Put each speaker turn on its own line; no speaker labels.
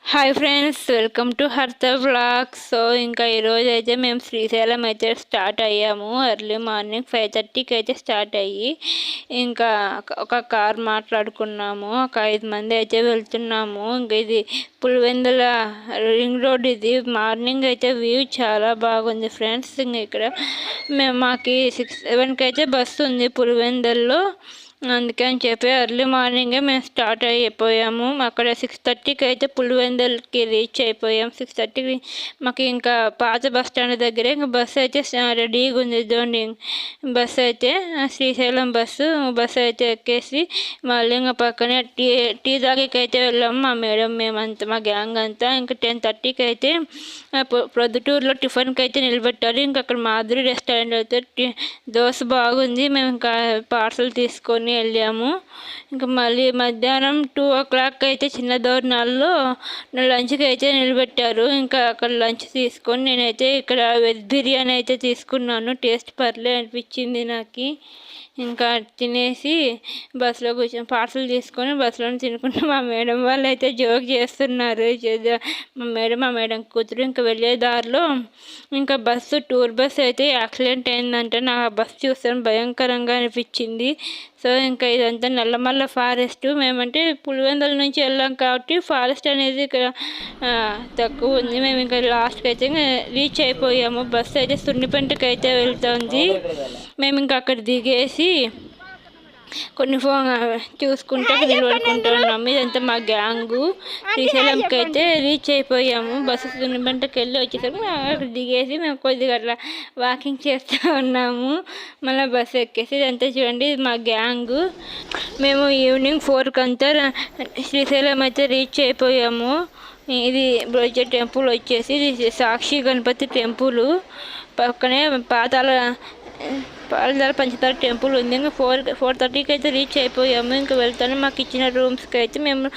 Hi friends, welcome to Hartha vlogs. So ఇంకా ఈరోజు అయితే మేము శ్రీశైలం అయితే స్టార్ట్ అయ్యాము. ఎర్లీ మార్నింగ్ 5:30కి అయితే స్టార్ట్ అయ్యి ఇంకా ఒక కార్ మాట్లాడుకున్నాము. ఒక 5 మంది అయితే వెళ్తున్నాము. ఇంకా ఇది పులివెందుల రింగ్ రోడ్. ఇది మార్నింగ్ అయితే వ్యూ చాలా బాగుంది ఫ్రెండ్స్. ఇంక ఇక్కడ మాకు 6-7కి అయితే బస్సు ఉంది పులివెందుల్లో. అందుకని చెప్పి ఎర్లీ మార్నింగే మేము స్టార్ట్ అయిపోయాము. అక్కడ 6:30కి అయితే పులివెందులకి రీచ్ అయిపోయాం. 6:30కి మాకు ఇంకా పాత బస్ స్టాండ్ దగ్గరే ఇంకా బస్సు అయితే రెడీగా ఉంది. చూడండి, బస్సు అయితే శ్రీశైలం బస్సు అయితే ఎక్కేసి మళ్ళీ ఇంకా పక్కనే టీ తాగికి అయితే వెళ్ళాము. మా మేడం మేమంతా మా గ్యాంగ్ అంతా. ఇంకా 10:30కి అయితే ప్రొద్దుటూరులో టిఫిన్కి అయితే నిలబెట్టారు. ఇంకా అక్కడ మాధురి రెస్టారెంట్ అయితే దోశ బాగుంది. మేము ఇంకా పార్సల్ తీసుకొని వెళ్ళాము. ఇంకా మళ్ళీ మధ్యాహ్నం 2 o'clock అయితే చిన్న దోర్నాల్లో లంచ్కి అయితే నిలబెట్టారు. ఇంకా అక్కడ లంచ్ తీసుకొని నేనైతే ఇక్కడ వెజ్ బిర్యానీ అయితే తీసుకున్నాను. టేస్ట్ పర్లే అనిపించింది నాకు. ఇంకా తినేసి బస్సులో కూర్చొని పార్సల్ తీసుకొని బస్సులో తినుకుంటూ మా మేడం వాళ్ళు అయితే జోక్ చేస్తున్నారు. మా మేడం కూతురు ఇంకా వెళ్ళే దారిలో ఇంకా టూర్ బస్సు అయితే యాక్సిడెంట్ అయిందంటే నాకు ఆ బస్సు చూస్తాను భయంకరంగా అనిపించింది. సో ఇంకా ఇదంతా నల్లమల్ల ఫారెస్ట్. మేమంటే పులివెందుల నుంచి వెళ్ళాం కాబట్టి ఫారెస్ట్ అనేది ఇక్కడ తక్కువ ఉంది. మేము ఇంకా లాస్ట్కి అయితే రీచ్ అయిపోయాము. బస్సు అయితే సున్నిపెంటకి అయితే వెళ్తుంది. మేము ఇంకా అక్కడ దిగేసి కొన్ని చూసుకుంటూ నిలబడుకుంటూ ఉన్నాము. ఇదంతా మా గ్యాంగు. శ్రీశైలంకి అయితే రీచ్ అయిపోయాము. బస్సు సున్నిపెంటకి వెళ్ళి వచ్చేసరికి అక్కడ దిగేసి మేము కొద్దిగా అట్లా వాకింగ్ చేస్తూ ఉన్నాము. మళ్ళీ బస్సు ఎక్కేసి ఇదంతా చూడండి, ఇది మా గ్యాంగు. మేము ఈవినింగ్ 4కి అంతా శ్రీశైలం అయితే రీచ్ అయిపోయాము. ఇది బ్రోజర్ టెంపుల్ వచ్చేసి ఇది సాక్షి గణపతి టెంపుల్. పక్కనే పాతాల పంచదార టెంపుల్ ఉంది. ఇంకా 4:30కి అయితే రీచ్ అయిపోయాము. ఇంకా వెళ్తాను మాకు ఇచ్చిన రూమ్స్కి అయితే మేము